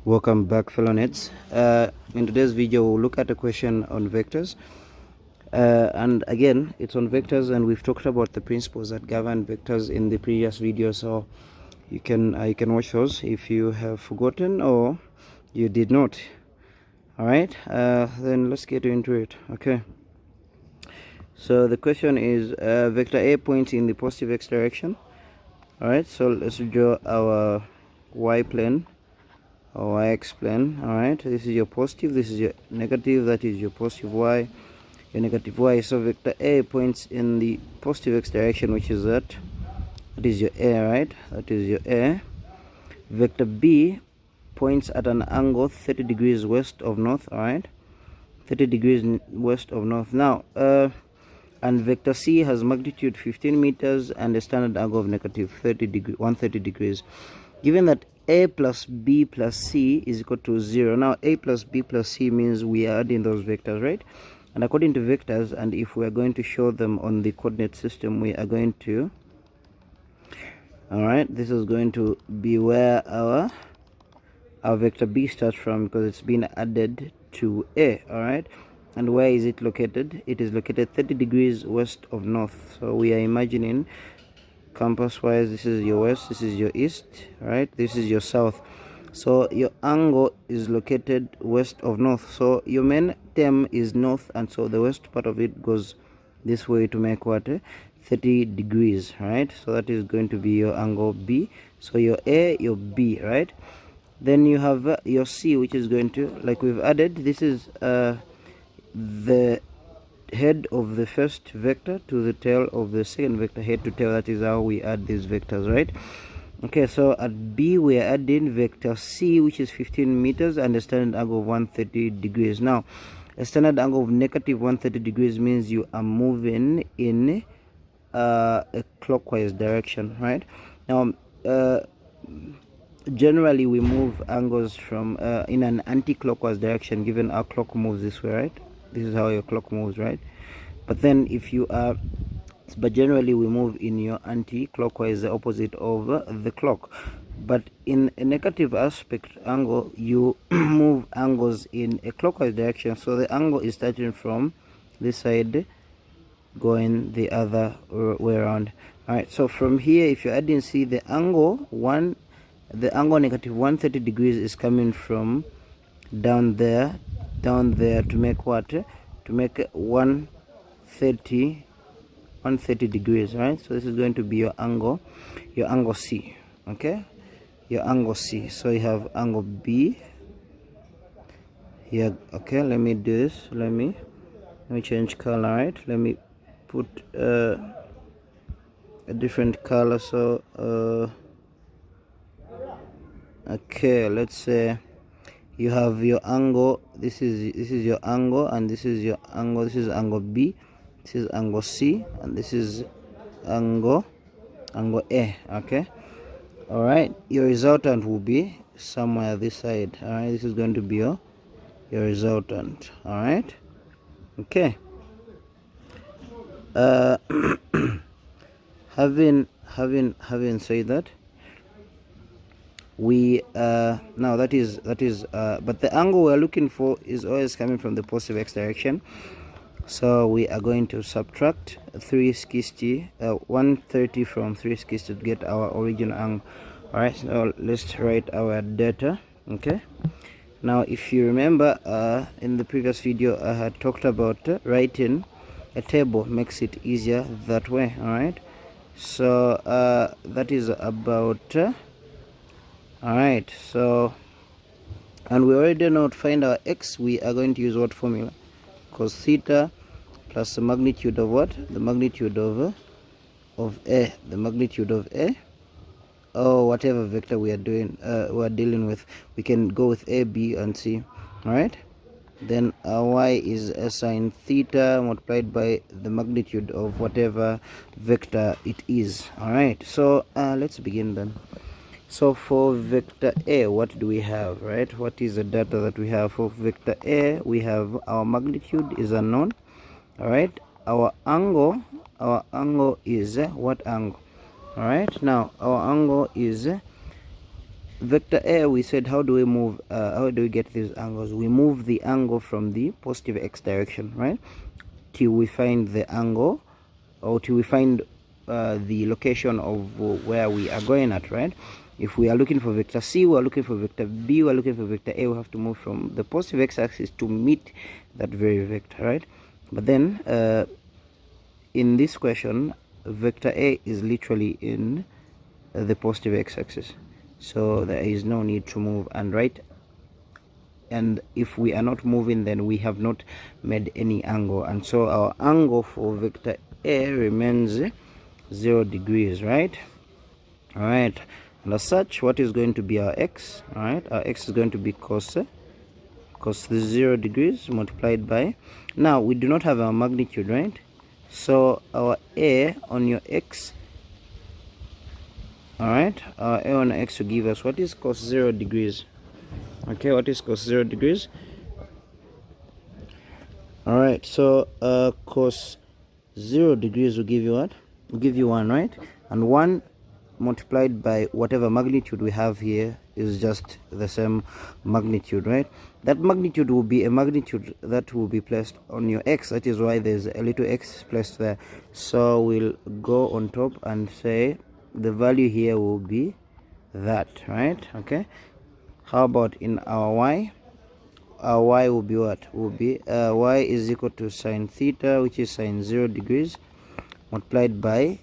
Welcome back, fellow nets. In today's video we'll look at a question on vectors, and again it's on vectors, and we've talked about the principles that govern vectors in the previous video, so you can watch those if you have forgotten or you did not. All right, then let's get into it. Okay, so the question is vector A points in the positive x direction. All right, so let's draw our y plane or x plane. All right, this is your positive, this is your negative, that is your positive y, your negative y. So vector A points in the positive x direction, which is that is your A, right? That is your A. Vector B points at an angle 30 degrees west of north. All right, 30 degrees west of north. Now and vector C has magnitude 15 meters and a standard angle of negative 130 degrees. Given that A plus B plus C is equal to 0. Now A plus B plus C means we are adding those vectors, right? And according to vectors, and if we are going to show them on the coordinate system, we are going to, all right, this is going to be where our vector B starts from, because it's been added to A. All right, and where is it located? It is located 30 degrees west of north. So we are imagining compass wise, this is your west, this is your east, right? This is your south. So your angle is located west of north. So your main term is north, and so the west part of it goes this way to make what? 30 degrees, right? So that is going to be your angle B. So your A, your B, right? Then you have your C, which is going to, like we've added, this is the head of the first vector to the tail of the second vector, head to tail. That is how we add these vectors, right? Okay, so at B we are adding vector C, which is 15 meters and a standard angle of 130 degrees. Now a standard angle of negative 130 degrees means you are moving in a clockwise direction, right? Now generally we move angles from in an anti-clockwise direction, given our clock moves this way, right? This is how your clock moves, right? But then if you are, but generally we move in your anti-clockwise, the opposite of the clock. But in a negative aspect angle, you move angles in a clockwise direction, so the angle is starting from this side going the other way around. All right, so from here, if you add in C, the angle negative 130 degrees is coming from down there to make what? To make 130 degrees, right? So this is going to be your angle C. Okay, your angle C. So you have angle B here. Okay, let me do this. Let me change color, right? Let me put a different color. So okay, let's say you have your angle, this is your angle, and this is your angle. This is angle B, this is angle C, and this is angle A. Okay, all right, your resultant will be somewhere this side. All right, this is going to be your resultant. All right, okay. Having said that, we now that is but the angle we're looking for is always coming from the positive x direction, so we are going to subtract 130 from 360 to get our original angle. All right, so let's write our data. Okay, now if you remember in the previous video I had talked about writing a table makes it easier that way. All right, so that is about all right, so, and we already know to find our x, we are going to use what formula? Cos theta plus the magnitude of what? The magnitude of A, the magnitude of A, or whatever vector we are doing, we are dealing with. We can go with A, B, and C. All right, then our y is sine theta multiplied by the magnitude of whatever vector it is. All right, so let's begin then. So for vector A, what do we have, right? What is the data that we have for vector A? We have our magnitude is unknown. All right, our angle is what angle? All right, now our angle is vector A, we said, how do we get these angles? We move the angle from the positive x direction, right, till we find the angle, or till we find the location of where we are going at, right? If we are looking for vector C, we are looking for vector B, we are looking for vector A, we have to move from the positive x-axis to meet that very vector, right? But then in this question, vector A is literally in the positive x-axis, so there is no need to move, and right, and if we are not moving, then we have not made any angle, and so our angle for vector A remains 0 degrees, right? All right, and as such, what is going to be our x? All right, our x is going to be cos 0 degrees multiplied by, now we do not have our magnitude, right? So our A on your x, all right, our A on x will give us what is cos 0 degrees. Okay, what is cos 0 degrees? All right, so cos 0 degrees will give you what? Will give you 1, right? And 1 multiplied by whatever magnitude we have here is just the same magnitude, right? That magnitude will be a magnitude that will be placed on your x. That is why there's a little x placed there. So we'll go on top and say the value here will be that, right? Okay, how about in our y? Our y will be what? Will be y is equal to sine theta, which is sine 0 degrees, multiplied by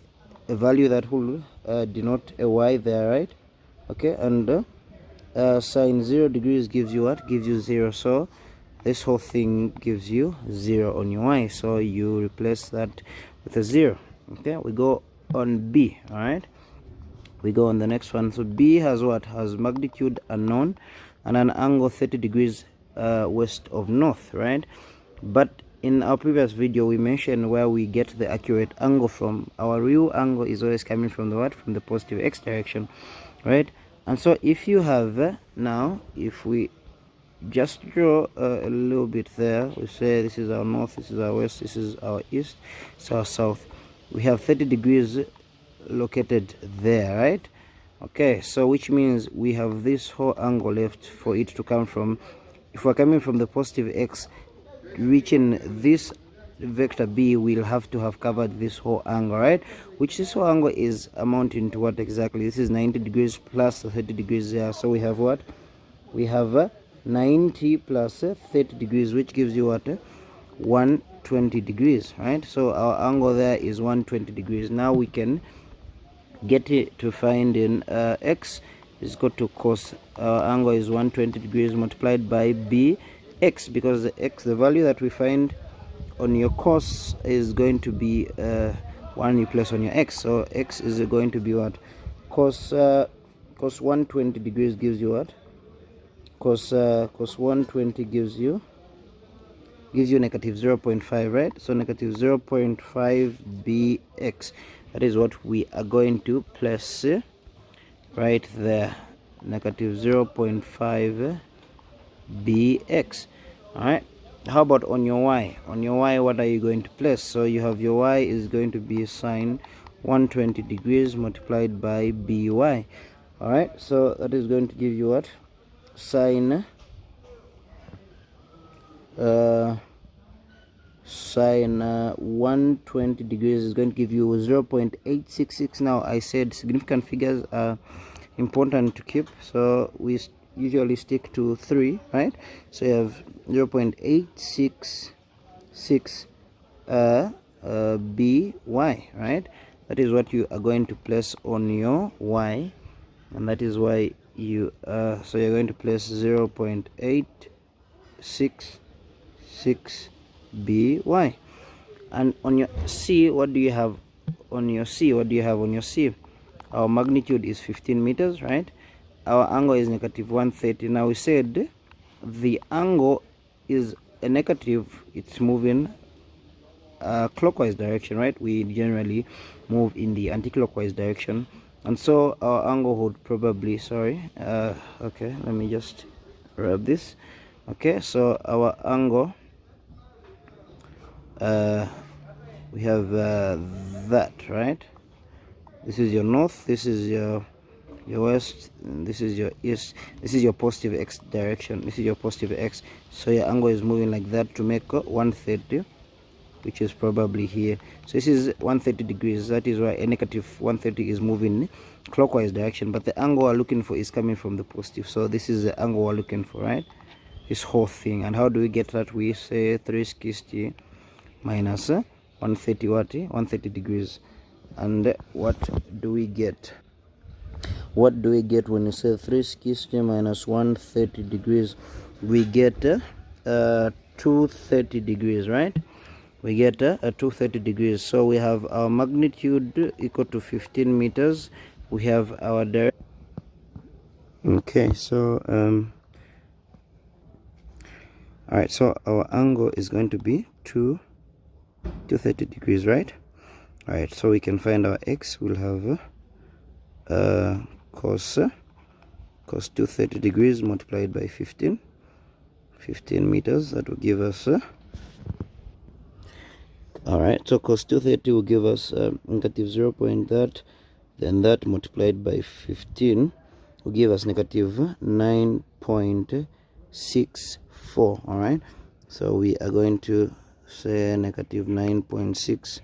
a value that will denote a y there, right? Okay, and sine 0 degrees gives you what? Gives you 0. So this whole thing gives you 0 on your y. So you replace that with a 0. Okay, we go on B. All right, we go on the next one. So B has what? Has magnitude unknown and an angle 30 degrees west of north, right? But in our previous video we mentioned where we get the accurate angle from. Our real angle is always coming from the what? From the positive x direction, right? And so if you have now, if we just draw a little bit there, we say this is our north, this is our west, this is our east, it's our south. We have 30 degrees located there, right? Okay, so which means we have this whole angle left for it to come from. If we're coming from the positive x, reaching this vector B, we'll have to have covered this whole angle, right? Which this whole angle is amounting to what exactly? This is 90 degrees plus 30 degrees there. So we have what? We have 90 plus 30 degrees, which gives you what? 120 degrees, right? So our angle there is 120 degrees. Now we can get it to find in x is equal to cos, our angle is 120 degrees multiplied by bx, because the value that we find on your cos is going to be one you place on your x. So x is going to be what? Cos 120 degrees gives you what? Cos 120 gives you negative 0.5, right? So negative 0.5 bx, that is what we are going to place right there, negative 0.5 bx. All right, how about on your y? On your y, what are you going to place? So you have your y is going to be sine 120 degrees multiplied by by. All right, so that is going to give you what? Sine sine 120 degrees is going to give you 0.866. Now I said significant figures are important to keep, so we usually stick to 3, right? So you have 0.866 by, right? That is what you are going to place on your y, and that is why you so you're going to place 0.866 by. And on your c, what do you have on your c? Our magnitude is 15 meters, right? Our angle is negative 130. Now we said the angle is a negative, it's moving clockwise direction, right? We generally move in the anti-clockwise direction, and so our angle would probably, okay, let me just rub this. Okay, so our angle, we have that, right? This is your north, this is your your west, and this is your east. This is your positive x direction, this is your positive x, so your angle is moving like that to make 130, which is probably here. So this is 130 degrees. That is why a negative 130 is moving clockwise direction, but the angle we're looking for is coming from the positive. So this is the angle we're looking for, right? This whole thing. And how do we get that? We say 360 minus 130 what? 130 degrees. And what do we get? What do we get when you say 360 minus 130 degrees? We get 230 degrees, right? We get a 230 degrees. So we have our magnitude equal to 15 meters. We have our direct. Okay, so all right, so our angle is going to be 230 degrees, right? All right, so we can find our x. We'll have cos 230 degrees multiplied by 15 meters. That will give us all right, so cos 230 will give us negative 0. That, then that multiplied by 15 will give us negative 9.64. All right, so we are going to say negative 9.64.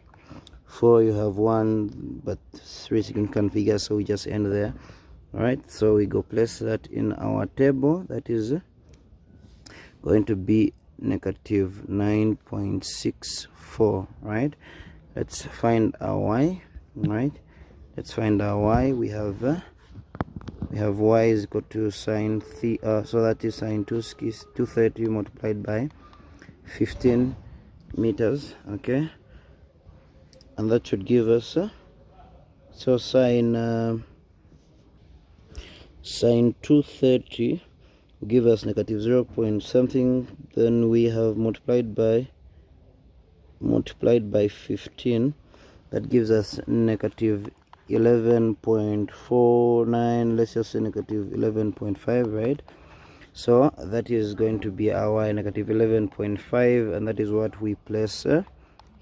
You have 1 but 3 significant figures, so we just end there. All right, so we go place that in our table. That is going to be negative 9.64, right? Let's find our y, right? Let's find our y. We have y is equal to sine so that is sine 230 multiplied by 15 meters, okay? And that should give us so sine 230 will give us negative 0 point something. Then we have multiplied by 15. That gives us negative 11.49. Let's just say negative 11.5, right? So that is going to be our negative 11.5, and that is what we place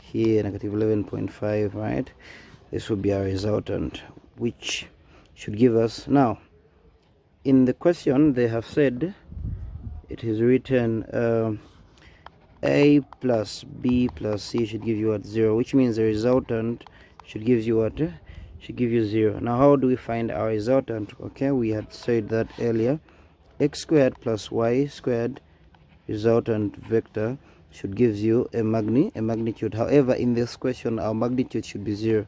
here, negative 11.5, right? This will be our resultant, which should give us, now in the question they have said, it is written a plus b plus c should give you what? 0, which means the resultant should give you what? Should give you 0. Now how do we find our resultant? Okay, we had said that earlier. X squared plus y squared resultant vector should give you a magnitude. However, in this question our magnitude should be 0.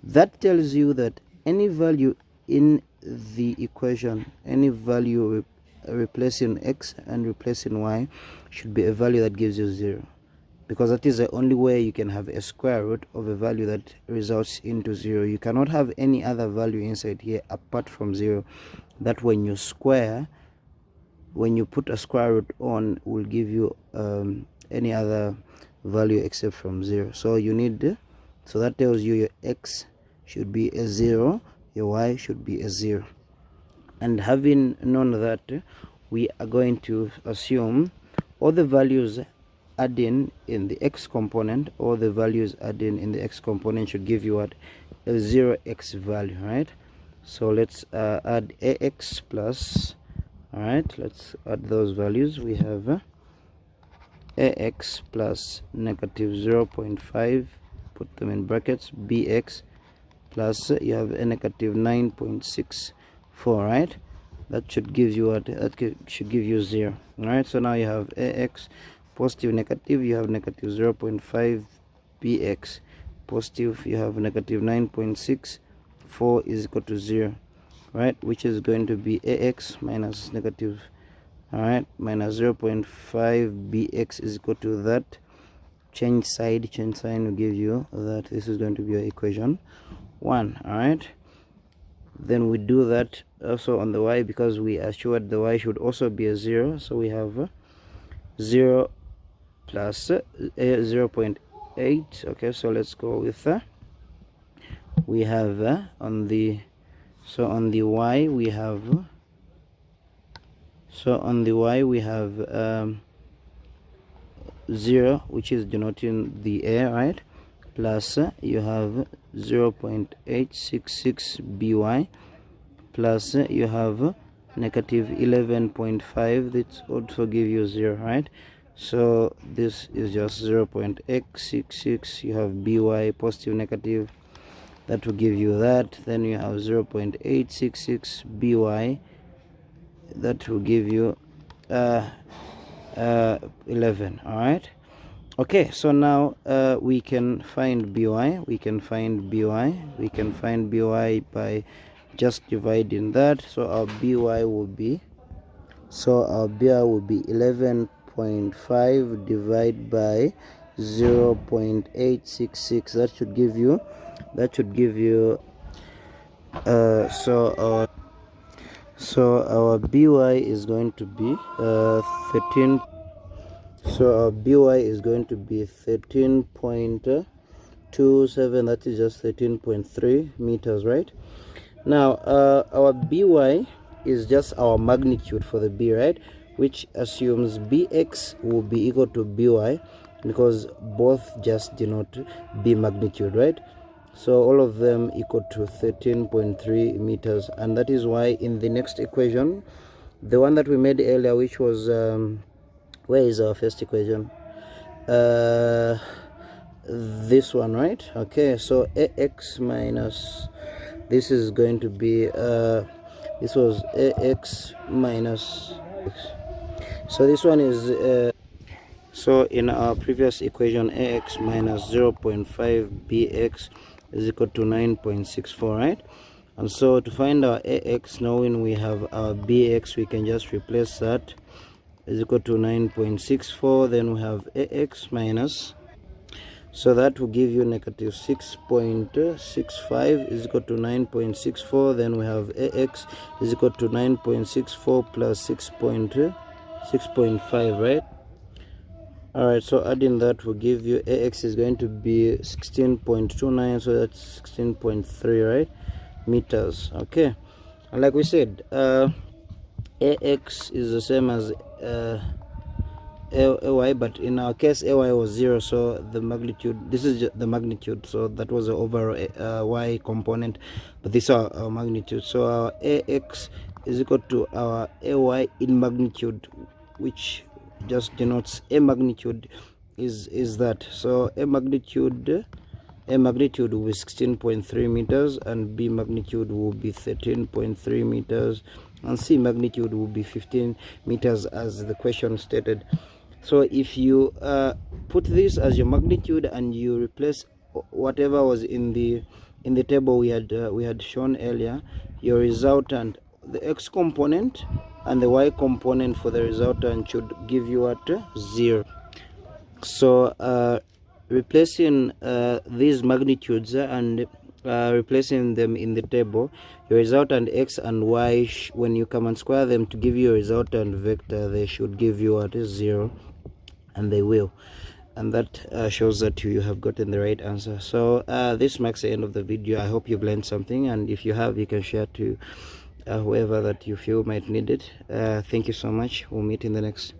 That tells you that any value in the equation, any value replacing x and replacing y, should be a value that gives you 0, because that is the only way you can have a square root of a value that results into 0. You cannot have any other value inside here apart from 0, that when you square, when you put a square root on, will give you any other value except from 0. So you need, so that tells you your x should be a 0, your y should be a 0. And having known that, we are going to assume all the values adding in the x component, all the values adding in the x component should give you what? A 0x value, right? So let's add ax plus, all right, let's add those values. We have ax plus negative 0.5, put them in brackets, bx plus you have a negative 9.64, right? That should give you what? That should give you 0. All right, so now you have ax positive negative, you have negative 0.5, bx positive, you have negative 9.64 is equal to 0, right? Which is going to be ax minus negative, all right, minus 0.5 bx is equal to that. Change sign will give you that. This is going to be your equation 1. All right, then we do that also on the y, because we assured the y should also be a 0. So we have 0 plus 0.8. okay, so let's go with we have on the, so on the y we have, so on the y we have 0, which is denoting the a, right? Plus you have 0.866 by plus you have negative 11.5, that also give you 0, right? So this is just 0.x66. You have by positive negative, that will give you that. Then you have 0.866 by, that will give you 11. All right. Okay, so now we can find by. We can find by by just dividing that. So our by will be 11.5 divided by 0.866. That should give you so our by is going to be 13. So our by is going to be 13.27. That is just 13.3 meters, right? Now our by is just our magnitude for the b, right? Which assumes bx will be equal to by, because both just denote b magnitude, right? So all of them equal to 13.3 meters, and that is why in the next equation, the one that we made earlier, which was where is our first equation? This one, right? Okay, so ax minus, this is going to be this was ax minus x. So this one is so in our previous equation, ax minus 0.5 bx is equal to 9.64, right? And so to find our ax, knowing we have our bx, we can just replace that, is equal to 9.64. Then we have ax minus, so that will give you negative 6.65 is equal to 9.64. Then we have ax is equal to 9.64 plus 6.5, right? All right, so adding that will give you ax is going to be 16.29, so that's 16.3, right, meters. Okay, and like we said, ax is the same as ay, but in our case ay was 0, so the magnitude, this is the magnitude, so that was the overall y component, but this is our magnitude. So our ax is equal to our ay in magnitude, which just denotes a magnitude is that. So a magnitude will be 16.3 meters, and b magnitude will be 13.3 meters, and c magnitude will be 15 meters as the question stated. So if you put this as your magnitude and you replace whatever was in the table we had shown earlier, your resultant, the x component and the y component for the resultant should give you at 0. So replacing these magnitudes and replacing them in the table, your resultant x and y, when you come and square them to give you a resultant vector, they should give you at 0, and they will, and that shows that you have gotten the right answer. So this marks the end of the video. I hope you've learned something, and if you have, you can share to whoever that you feel might need it. Thank you so much. We'll meet in the next